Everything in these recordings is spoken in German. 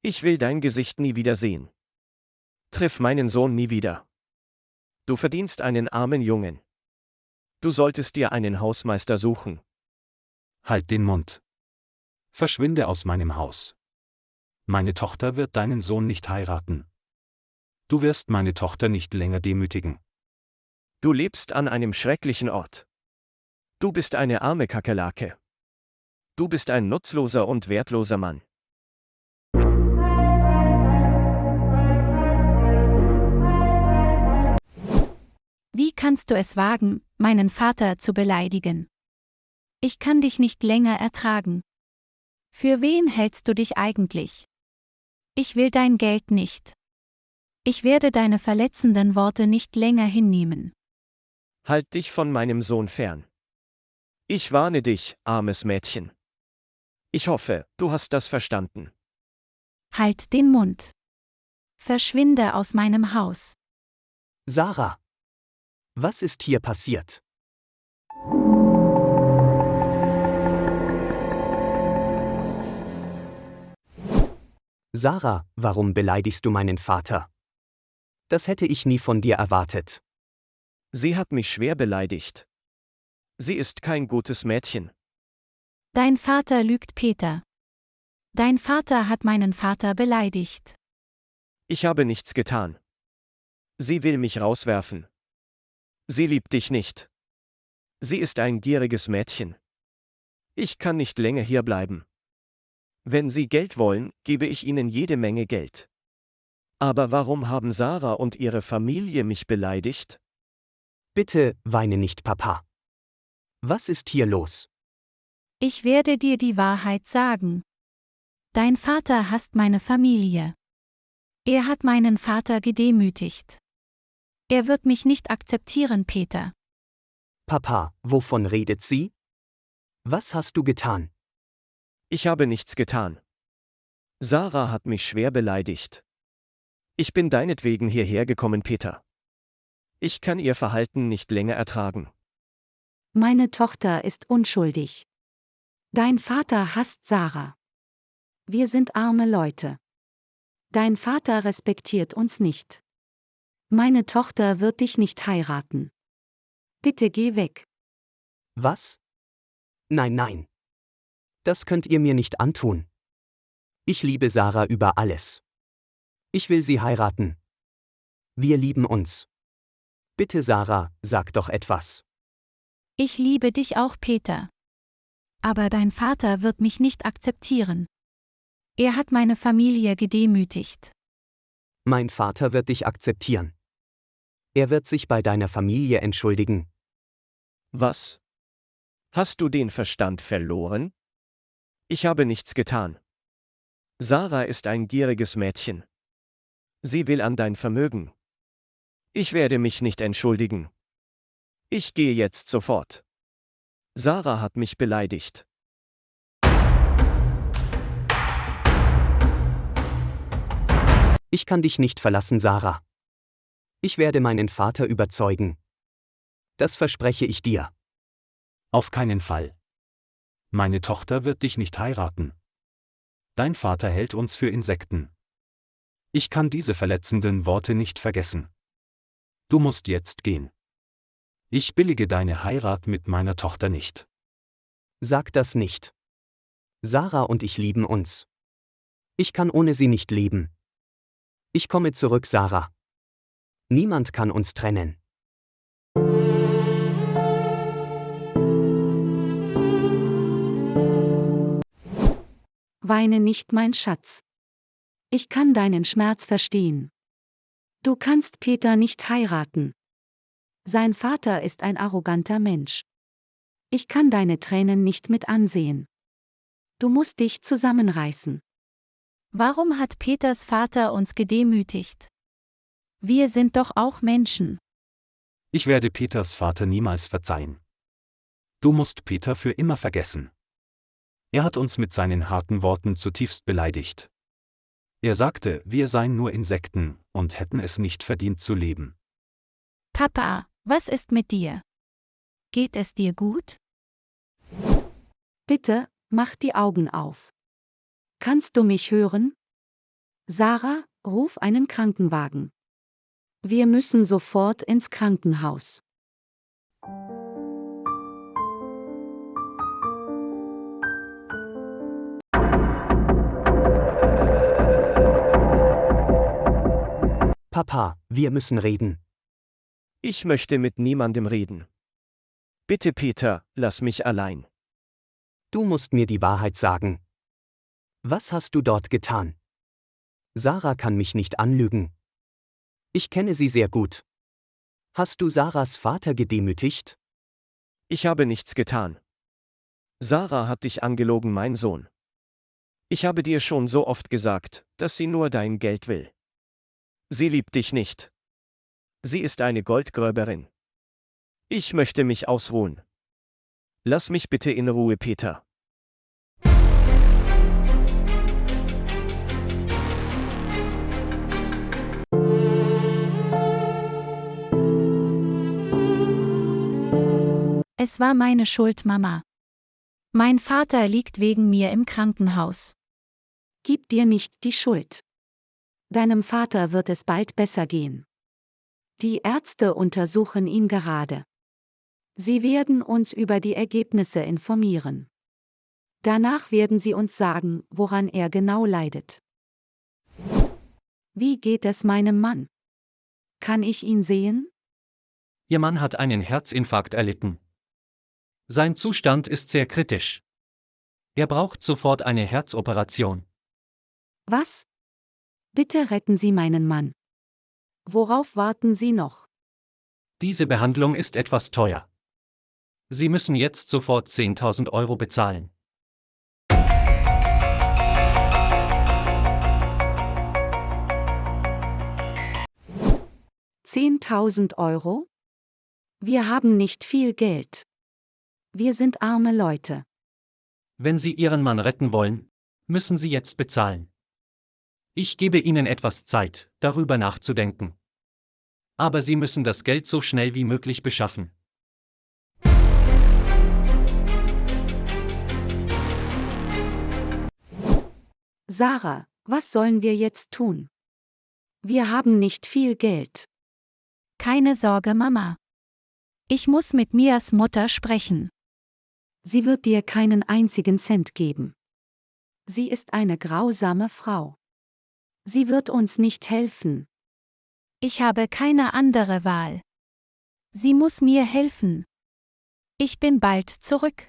Ich will dein Gesicht nie wieder sehen. Triff meinen Sohn nie wieder. Du verdienst einen armen Jungen. Du solltest dir einen Hausmeister suchen. Halt den Mund. Verschwinde aus meinem Haus. Meine Tochter wird deinen Sohn nicht heiraten. Du wirst meine Tochter nicht länger demütigen. Du lebst an einem schrecklichen Ort. Du bist eine arme Kakerlake. Du bist ein nutzloser und wertloser Mann. Wie kannst du es wagen, meinen Vater zu beleidigen? Ich kann dich nicht länger ertragen. Für wen hältst du dich eigentlich? Ich will dein Geld nicht. Ich werde deine verletzenden Worte nicht länger hinnehmen. Halt dich von meinem Sohn fern. Ich warne dich, armes Mädchen. Ich hoffe, du hast das verstanden. Halt den Mund. Verschwinde aus meinem Haus. Sarah. Was ist hier passiert? Sarah, warum beleidigst du meinen Vater? Das hätte ich nie von dir erwartet. Sie hat mich schwer beleidigt. Sie ist kein gutes Mädchen. Dein Vater lügt, Peter. Dein Vater hat meinen Vater beleidigt. Ich habe nichts getan. Sie will mich rauswerfen. Sie liebt dich nicht. Sie ist ein gieriges Mädchen. Ich kann nicht länger hier bleiben. Wenn Sie Geld wollen, gebe ich Ihnen jede Menge Geld. Aber warum haben Sarah und ihre Familie mich beleidigt? Bitte, weine nicht, Papa. Was ist hier los? Ich werde dir die Wahrheit sagen. Dein Vater hasst meine Familie. Er hat meinen Vater gedemütigt. Er wird mich nicht akzeptieren, Peter. Papa, wovon redet sie? Was hast du getan? Ich habe nichts getan. Sarah hat mich schwer beleidigt. Ich bin deinetwegen hierher gekommen, Peter. Ich kann ihr Verhalten nicht länger ertragen. Meine Tochter ist unschuldig. Dein Vater hasst Sarah. Wir sind arme Leute. Dein Vater respektiert uns nicht. Meine Tochter wird dich nicht heiraten. Bitte geh weg. Was? Nein, nein. Das könnt ihr mir nicht antun. Ich liebe Sarah über alles. Ich will sie heiraten. Wir lieben uns. Bitte, Sarah, sag doch etwas. Ich liebe dich auch, Peter. Aber dein Vater wird mich nicht akzeptieren. Er hat meine Familie gedemütigt. Mein Vater wird dich akzeptieren. Er wird sich bei deiner Familie entschuldigen. Was? Hast du den Verstand verloren? Ich habe nichts getan. Sarah ist ein gieriges Mädchen. Sie will an dein Vermögen. Ich werde mich nicht entschuldigen. Ich gehe jetzt sofort. Sarah hat mich beleidigt. Ich kann dich nicht verlassen, Sarah. Ich werde meinen Vater überzeugen. Das verspreche ich dir. Auf keinen Fall. Meine Tochter wird dich nicht heiraten. Dein Vater hält uns für Insekten. Ich kann diese verletzenden Worte nicht vergessen. Du musst jetzt gehen. Ich billige deine Heirat mit meiner Tochter nicht. Sag das nicht. Sarah und ich lieben uns. Ich kann ohne sie nicht leben. Ich komme zurück, Sarah. Niemand kann uns trennen. Weine nicht, mein Schatz. Ich kann deinen Schmerz verstehen. Du kannst Peter nicht heiraten. Sein Vater ist ein arroganter Mensch. Ich kann deine Tränen nicht mit ansehen. Du musst dich zusammenreißen. Warum hat Peters Vater uns gedemütigt? Wir sind doch auch Menschen. Ich werde Peters Vater niemals verzeihen. Du musst Peter für immer vergessen. Er hat uns mit seinen harten Worten zutiefst beleidigt. Er sagte, wir seien nur Insekten und hätten es nicht verdient zu leben. Papa, was ist mit dir? Geht es dir gut? Bitte, mach die Augen auf. Kannst du mich hören? Sarah, ruf einen Krankenwagen. Wir müssen sofort ins Krankenhaus. Papa, wir müssen reden. Ich möchte mit niemandem reden. Bitte Peter, lass mich allein. Du musst mir die Wahrheit sagen. Was hast du dort getan? Sarah kann mich nicht anlügen. Ich kenne sie sehr gut. Hast du Sarahs Vater gedemütigt? Ich habe nichts getan. Sarah hat dich angelogen, mein Sohn. Ich habe dir schon so oft gesagt, dass sie nur dein Geld will. Sie liebt dich nicht. Sie ist eine Goldgräberin. Ich möchte mich ausruhen. Lass mich bitte in Ruhe, Peter. Es war meine Schuld, Mama. Mein Vater liegt wegen mir im Krankenhaus. Gib dir nicht die Schuld. Deinem Vater wird es bald besser gehen. Die Ärzte untersuchen ihn gerade. Sie werden uns über die Ergebnisse informieren. Danach werden sie uns sagen, woran er genau leidet. Wie geht es meinem Mann? Kann ich ihn sehen? Ihr Mann hat einen Herzinfarkt erlitten. Sein Zustand ist sehr kritisch. Er braucht sofort eine Herzoperation. Was? Bitte retten Sie meinen Mann. Worauf warten Sie noch? Diese Behandlung ist etwas teuer. Sie müssen jetzt sofort 10.000 Euro bezahlen. €10.000? Wir haben nicht viel Geld. Wir sind arme Leute. Wenn Sie Ihren Mann retten wollen, müssen Sie jetzt bezahlen. Ich gebe Ihnen etwas Zeit, darüber nachzudenken. Aber Sie müssen das Geld so schnell wie möglich beschaffen. Sarah, was sollen wir jetzt tun? Wir haben nicht viel Geld. Keine Sorge, Mama. Ich muss mit Mias Mutter sprechen. Sie wird dir keinen einzigen Cent geben. Sie ist eine grausame Frau. Sie wird uns nicht helfen. Ich habe keine andere Wahl. Sie muss mir helfen. Ich bin bald zurück.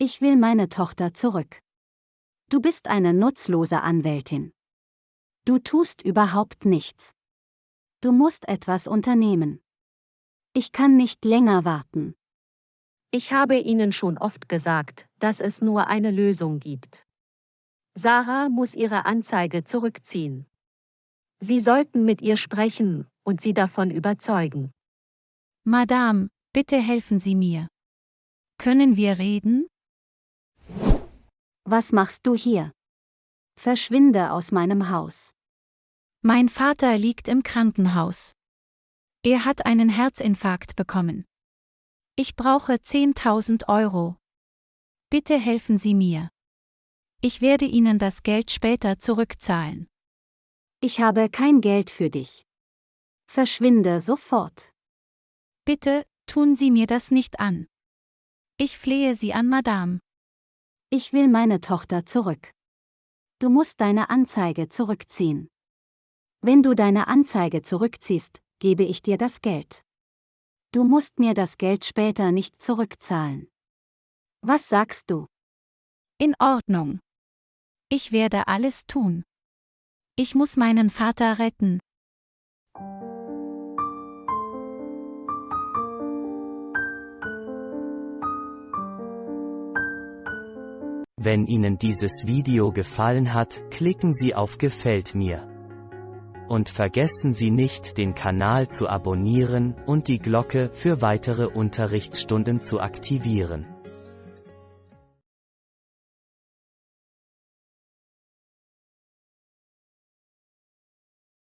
Ich will meine Tochter zurück. Du bist eine nutzlose Anwältin. Du tust überhaupt nichts. Du musst etwas unternehmen. Ich kann nicht länger warten. Ich habe Ihnen schon oft gesagt, dass es nur eine Lösung gibt. Sarah muss ihre Anzeige zurückziehen. Sie sollten mit ihr sprechen und sie davon überzeugen. Madame, bitte helfen Sie mir. Können wir reden? Was machst du hier? Verschwinde aus meinem Haus. Mein Vater liegt im Krankenhaus. Er hat einen Herzinfarkt bekommen. Ich brauche 10.000 Euro. Bitte helfen Sie mir. Ich werde Ihnen das Geld später zurückzahlen. Ich habe kein Geld für dich. Verschwinde sofort. Bitte, tun Sie mir das nicht an. Ich flehe Sie an, Madame. Ich will meine Tochter zurück. Du musst deine Anzeige zurückziehen. Wenn du deine Anzeige zurückziehst, gebe ich dir das Geld. Du musst mir das Geld später nicht zurückzahlen. Was sagst du? In Ordnung. Ich werde alles tun. Ich muss meinen Vater retten. Wenn Ihnen dieses Video gefallen hat, klicken Sie auf Gefällt mir. Und vergessen Sie nicht, den Kanal zu abonnieren und die Glocke für weitere Unterrichtsstunden zu aktivieren.